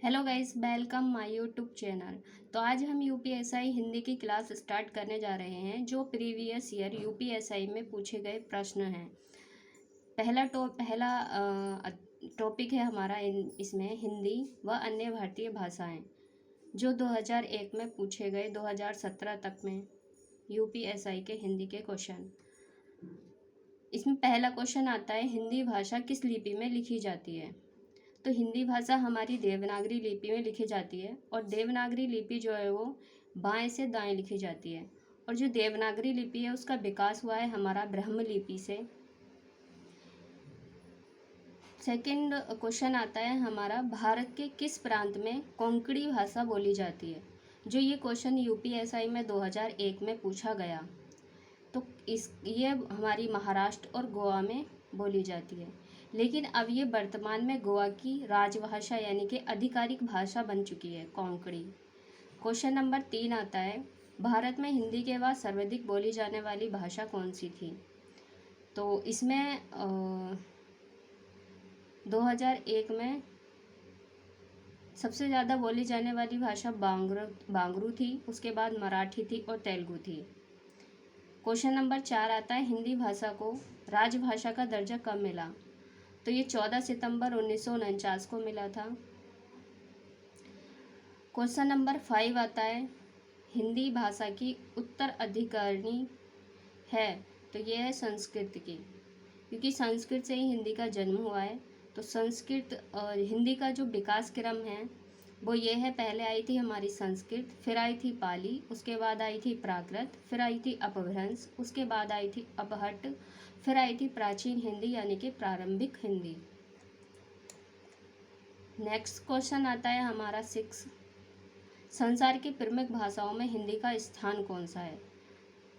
Hello guys, welcome my YouTube channel. तो आज हम यूपीएसआई हिंदी की क्लास स्टार्ट करने जा रहे हैं जो प्रीवियस ईयर यूपीएसआई में पूछे गए प्रश्न हैं। पहला टॉपिक है हमारा इसमें हिंदी व अन्य भारतीय भाषाएं, जो 2001 में पूछे गए 2017 तक में यूपीएसआई के हिंदी के क्वेश्चन। इसमें पहला क्वेश्चन आता है, हिंदी भाषा किस लिपि में लिखी जाती है। तो हिंदी भाषा हमारी देवनागरी लिपि में लिखी जाती है और देवनागरी लिपि जो है वो बाएं से दाएं लिखी जाती है। और जो देवनागरी लिपि है उसका विकास हुआ है हमारा ब्रह्म लिपि से। सेकंड क्वेश्चन आता है हमारा, भारत के किस प्रांत में कोंकणी भाषा बोली जाती है। जो ये क्वेश्चन यूपीएसआई में 2001 में पूछा गया। तो ये हमारी महाराष्ट्र और गोवा में बोली जाती है, लेकिन अब ये वर्तमान में गोवा की राजभाषा यानी कि आधिकारिक भाषा बन चुकी है कोंकणी। क्वेश्चन नंबर 3 आता है, भारत में हिंदी के बाद सर्वाधिक बोली जाने वाली भाषा कौन सी थी। तो इसमें 2001 में सबसे ज़्यादा बोली जाने वाली भाषा बांग्रू थी, उसके बाद मराठी थी और तेलुगु थी। क्वेश्चन नंबर 4 आता है, हिंदी भाषा को राजभाषा का दर्जा कब मिला। तो ये 14 सितंबर 1949 को मिला था। क्वेश्चन नंबर 5 आता है, हिंदी भाषा की उत्तराधिकारिणी है। तो ये है संस्कृत की, क्योंकि संस्कृत से ही हिंदी का जन्म हुआ है। तो संस्कृत और हिंदी का जो विकास क्रम है वो ये है, पहले आई थी हमारी संस्कृत, फिर आई थी पाली, उसके बाद आई थी प्राकृत, फिर आई थी अपभ्रंश, उसके बाद आई थी अपहट, फिर आई थी प्राचीन हिंदी यानी कि प्रारंभिक हिंदी। नेक्स्ट क्वेश्चन आता है हमारा 6, संसार की प्रमुख भाषाओं में हिंदी का स्थान कौन सा है।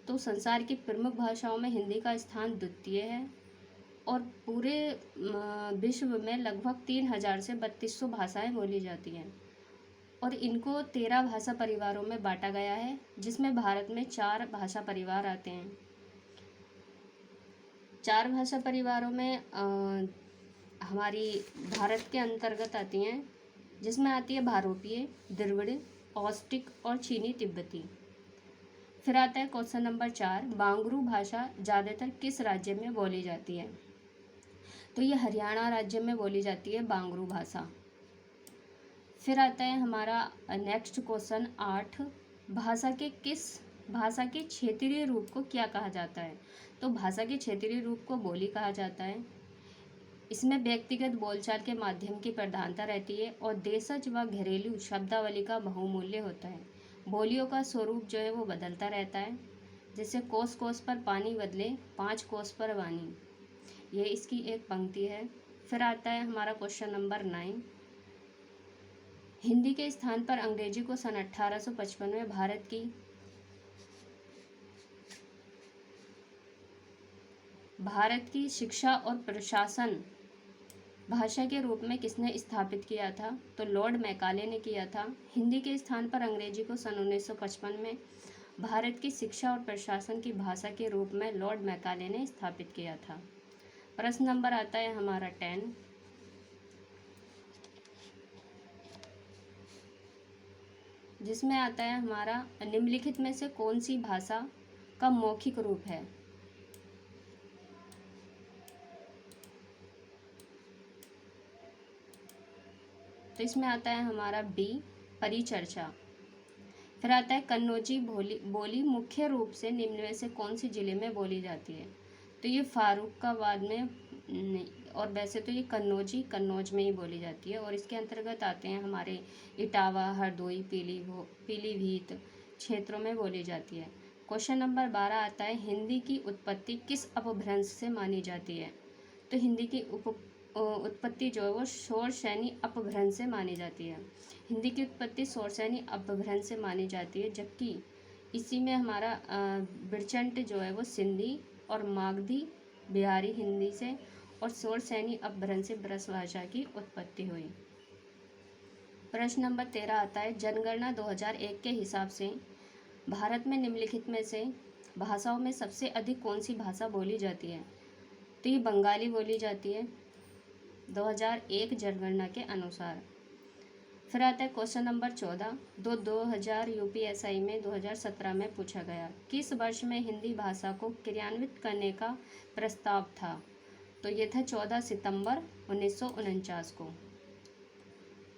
तो संसार की प्रमुख भाषाओं में हिंदी का स्थान द्वितीय है और पूरे विश्व में लगभग 3000 से 3200 भाषाएं बोली जाती हैं और इनको 13 भाषा परिवारों में बांटा गया है, जिसमें भारत में 4 भाषा परिवार आते हैं। 4 भाषा परिवारों में हमारी भारत के अंतर्गत आती हैं, जिसमें आती है भारोपीय, द्रविड़, ऑस्टिक और चीनी तिब्बती। फिर आता है क्वेश्चन नंबर 4, बांग्रू भाषा ज़्यादातर किस राज्य में बोली जाती है। तो ये हरियाणा राज्य में बोली जाती है बांग्रू भाषा। फिर आता है हमारा नेक्स्ट क्वेश्चन 8, भाषा के क्षेत्रीय रूप को क्या कहा जाता है। तो भाषा के क्षेत्रीय रूप को बोली कहा जाता है। इसमें व्यक्तिगत बोलचाल के माध्यम की प्रधानता रहती है और देशज व घरेलू शब्दावली का बहुमूल्य होता है। बोलियों का स्वरूप जो है वो बदलता रहता है, जैसे कोस कोस पर पानी बदले 5 कोस पर वाणी, ये इसकी एक पंक्ति है। फिर आता है हमारा क्वेश्चन नंबर 9, हिंदी के स्थान पर अंग्रेजी को सन 1855 में भारत की शिक्षा और प्रशासन भाषा के रूप में किसने स्थापित किया था। तो लॉर्ड मैकाले ने किया था। हिंदी के स्थान पर अंग्रेजी को सन 1955 में भारत की शिक्षा और प्रशासन की भाषा के रूप में लॉर्ड मैकाले ने स्थापित किया था। प्रश्न नंबर आता है हमारा 10, जिसमें आता है हमारा, निम्नलिखित में से कौन सी भाषा का मौखिक रूप है। तो इसमें आता है हमारा बी, परिचर्चा। फिर आता है कन्नौजी बोली मुख्य रूप से निम्न में से कौन सी जिले में बोली जाती है। तो ये फारुखाबाद में नहीं, और वैसे तो ये कन्नौज में ही बोली जाती है और इसके अंतर्गत आते हैं हमारे इटावा, हरदोई, पीलीभीत क्षेत्रों में बोली जाती है। क्वेश्चन नंबर 12 आता है, हिंदी की उत्पत्ति किस अपभ्रंश से मानी जाती है। तो हिंदी की उत्पत्ति जो है वो शौरसैनी अपभ्रंश से मानी जाती है। हिंदी की उत्पत्ति शौरसैनी अपभ्रंश से मानी जाती है, जबकि इसी में हमारा बिरचंट जो है वो सिंधी और मागधी बिहारी हिंदी से और शौरसैनी अपभ्रंश से ब्रज भाषा की उत्पत्ति हुई। प्रश्न नंबर 13 आता है, जनगणना 2001 के हिसाब से भारत में निम्नलिखित में से भाषाओं में सबसे अधिक कौन सी भाषा बोली जाती है। तो ये बंगाली बोली जाती है 2001 जनगणना के अनुसार। फिर आता है क्वेश्चन नंबर 14, 2000 यूपीएसआई में 2017 में पूछा गया, किस वर्ष में हिंदी भाषा को क्रियान्वित करने का प्रस्ताव था? तो ये था 14 सितंबर 1949 को,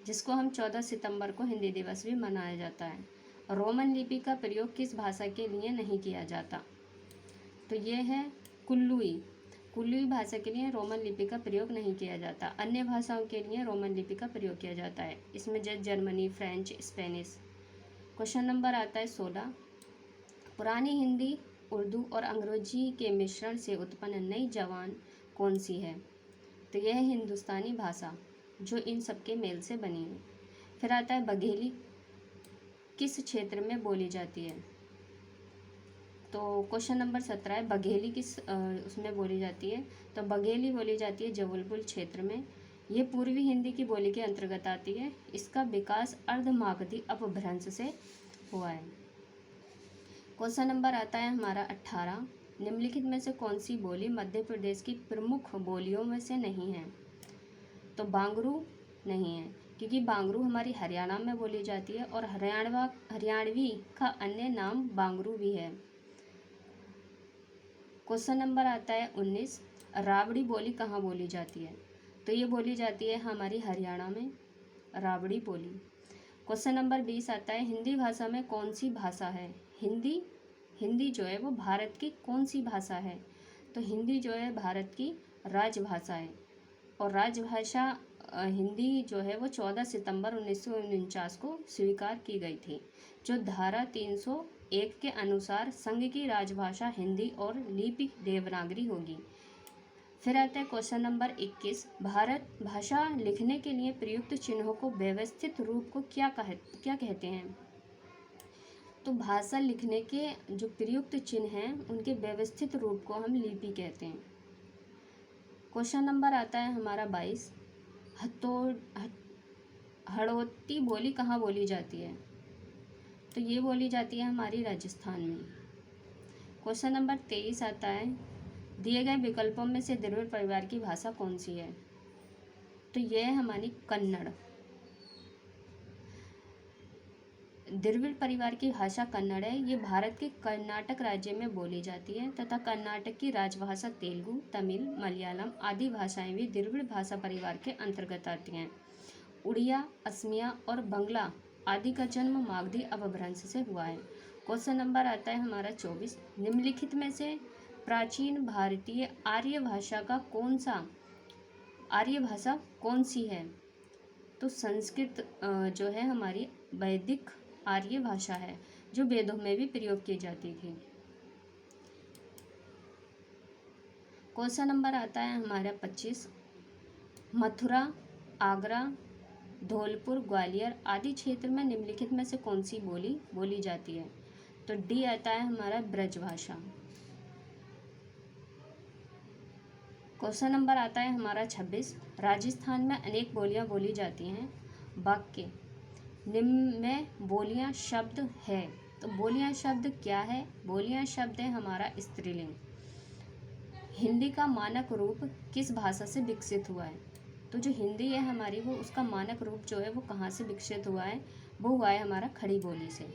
जिसको हम 14 सितंबर को हिंदी दिवस भी मनाया जाता है। रोमन लिपि का प्रयोग किस भाषा के लिए नहीं किया जाता? तो ये है कुल्लुई। कुल्लुई भाषा के लिए रोमन लिपि का प्रयोग नहीं किया जाता। अन्य भाषाओं के लिए रोमन लिपि का प्रयोग किया जाता है, इसमें जैसे Germany, French, Spanish. Question number आता है 16, पुरानी हिंदी, उर्दू और अंग्रेजी के मिश्रण से उत्पन्न नई जबान कौन सी है? तो यह है हिंदुस्तानी भाषा, जो इन सबके मेल से बनी है। फिर आता है बघेली किस क्षेत्र में बोली जाती है? तो क्वेश्चन नंबर 17 है, बघेली किस उसमें बोली जाती है? तो बघेली बोली जाती है जबलपुर क्षेत्र में। ये पूर्वी हिंदी की बोली के अंतर्गत आती है। इसका विकास अर्धमागधी अपभ्रंश से हुआ है। क्वेश्चन नंबर आता है हमारा 18, निम्नलिखित में से कौन सी बोली मध्य प्रदेश की प्रमुख बोलियों में से नहीं है? तो बांगरू नहीं है, क्योंकि बांगरू हमारी हरियाणा में बोली जाती है और हरियाणवी का अन्य नाम बांगरू भी है। क्वेश्चन नंबर आता है 19, रावड़ी बोली कहाँ बोली जाती है? तो ये बोली जाती है हमारी हरियाणा में, रावड़ी बोली। क्वेश्चन नंबर 20 आता है, हिंदी भाषा में कौन सी भाषा है? हिंदी जो है वो भारत की कौन सी भाषा है? तो हिंदी जो है भारत की राजभाषा है, और राजभाषा हिंदी जो है वो 14 सितंबर 1949 को स्वीकार की गई थी, जो धारा 301 के अनुसार संघ की राजभाषा हिंदी और लिपि देवनागरी होगी। फिर आता है क्वेश्चन नंबर 21, भारत भाषा लिखने के लिए प्रयुक्त चिन्हों को व्यवस्थित रूप को क्या कहते हैं? तो भाषा लिखने के जो प्रयुक्त चिन्ह हैं उनके व्यवस्थित रूप को हम लिपि कहते हैं। क्वेश्चन नंबर आता है हमारा 22, हड़ौती बोली कहाँ बोली जाती है? तो ये बोली जाती है हमारी राजस्थान में। क्वेश्चन नंबर 23 आता है, दिए गए विकल्पों में से द्रविड़ परिवार की भाषा कौन सी है? तो यह है हमारी कन्नड़। द्रविड़ परिवार की भाषा कन्नड़ है। ये भारत के कर्नाटक राज्य में बोली जाती है तथा कर्नाटक की राजभाषा तेलुगु, तमिल, मलयालम आदि भाषाएं भी द्रविड़ भाषा परिवार के अंतर्गत आती हैं। उड़िया, असमिया और बंगला आदि का जन्म मागधी अपभ्रंश से हुआ है। क्वेश्चन नंबर आता है हमारा 24, निम्नलिखित में से प्राचीन भारतीय आर्य भाषा कौन सी है? तो संस्कृत जो है हमारी वैदिक आर्य भाषा है, जो वेदों में भी प्रयोग की जाती थी। क्वेश्चन नंबर आता है हमारा 25, मथुरा, आगरा, धौलपुर, ग्वालियर आदि क्षेत्र में निम्नलिखित में से कौन सी बोली बोली जाती है? तो डी आता है हमारा ब्रजभाषा। क्वेश्चन नंबर आता है हमारा 26, राजस्थान में अनेक बोलियां बोली जाती हैं। वाक्य निम्न में बोलियां शब्द है। तो बोलियां शब्द क्या है? बोलियां शब्द है हमारा स्त्रीलिंग। हिंदी का मानक रूप किस भाषा से विकसित हुआ है? तो जो हिंदी है हमारी, वो उसका मानक रूप जो है वो कहाँ से विकसित हुआ है? वो हुआ है हमारा खड़ी बोली से।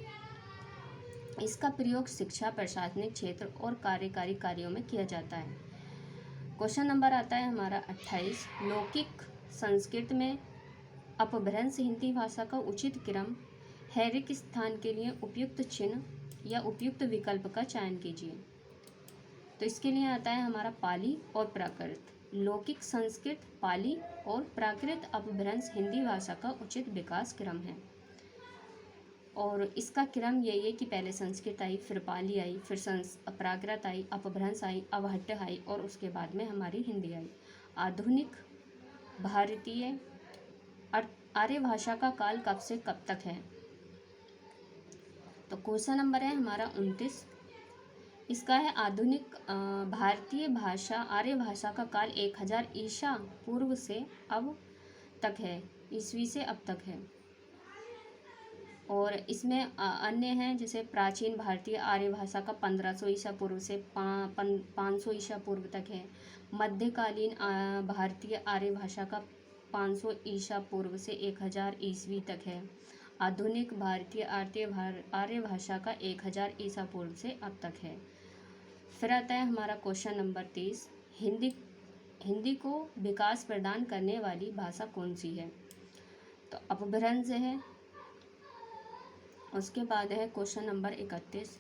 इसका प्रयोग शिक्षा, प्रशासनिक क्षेत्र और कार्यकारी कार्यों में किया जाता है। क्वेश्चन नंबर आता है हमारा 28, लौकिक संस्कृत में अपभ्रंश हिंदी भाषा का उचित क्रम है, रिक्त स्थान के लिए उपयुक्त चिन्ह या उपयुक्त विकल्प का चयन कीजिए। तो इसके लिए आता है हमारा पाली और प्राकृत। लौकिक संस्कृत, पाली और प्राकृत अपभ्रंश हिंदी भाषा का उचित विकास क्रम है, और इसका क्रम यही है कि पहले संस्कृत आई, फिर पाली आई, फिर प्राकृत आई, अपभ्रंश आई, अवहट्ट आई और उसके बाद में हमारी हिंदी आई। आधुनिक भारतीय आर्य भाषा का काल कब से कब तक है? तो क्वेश्चन नंबर है हमारा 29, इसका है आधुनिक भारतीय भाषा आर्य भाषा का काल 1000 ईसा पूर्व से अब तक है, ईस्वी से अब तक है। और इसमें अन्य हैं, जैसे प्राचीन भारतीय आर्य भाषा का 1500 ईसा पूर्व से 500 ईसा पूर्व तक है। मध्यकालीन भारतीय आर्य भाषा का 500 ईसा पूर्व से 1000 ईस्वी तक है। आधुनिक भारतीय आर्य भाषा का 1000 ईसा पूर्व से अब तक है। फिर आता है हमारा क्वेश्चन नंबर 30, हिंदी को विकास प्रदान करने वाली भाषा कौन सी है? तो अपभ्रंश है। उसके बाद है क्वेश्चन नंबर 31,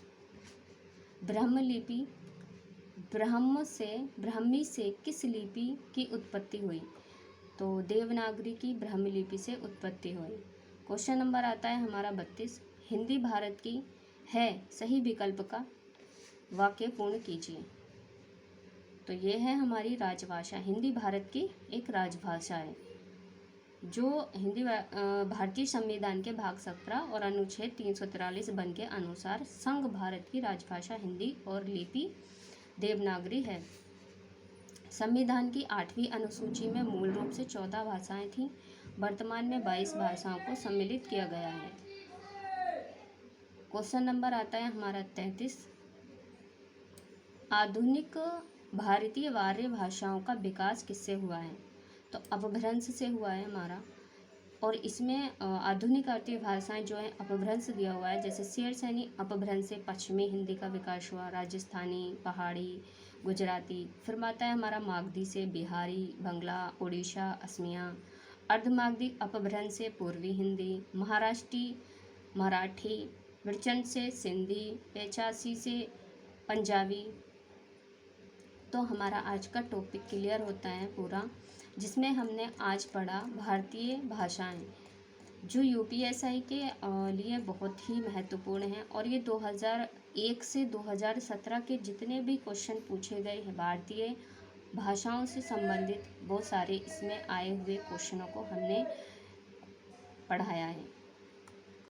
ब्रह्मलिपि, ब्राह्मी से किस लिपि की उत्पत्ति हुई? तो देवनागरी की ब्रह्मलिपि से उत्पत्ति हुई। क्वेश्चन नंबर आता है हमारा 32, हिंदी भारत की है सही विकल्प का वाक्य पूर्ण कीजिए। तो ये है हमारी राजभाषा। हिंदी भारत की एक राजभाषा है जो भारतीय संविधान के भाग 17 और अनुच्छेद 343 वन के अनुसार संघ भारत की राजभाषा हिंदी और लिपि देवनागरी है। संविधान की 8वीं अनुसूची में मूल रूप से 14 भाषाएं थीं। वर्तमान में 22 भाषाओं को सम्मिलित किया गया है। क्वेश्चन नंबर आता है हमारा 33, आधुनिक भारतीय आर्य भाषाओं का विकास किससे हुआ है? तो अपभ्रंश से हुआ है हमारा। और इसमें आधुनिक आर्य भाषाएं जो है अपभ्रंश दिया हुआ है, जैसे शेरशानी अपभ्रंश से पश्चिमी हिंदी का विकास हुआ, राजस्थानी, पहाड़ी, गुजराती। फिर आता है हमारा मागधी से बिहारी, बंगला, उड़ीसा, असमिया। अर्धमागधी अपभ्रंश से पूर्वी हिंदी, महाराष्ट्री, मराठी, विरचन से सिंधी, पेचासी से पंजाबी। तो हमारा आज का टॉपिक क्लियर होता है पूरा, जिसमें हमने आज पढ़ा भारतीय भाषाएं, जो यूपीएससी के लिए बहुत ही महत्वपूर्ण है। और ये 2001 से 2017 के जितने भी क्वेश्चन पूछे गए हैं भारतीय भाषाओं से संबंधित, वो सारे इसमें आए हुए क्वेश्चनों को हमने पढ़ाया है।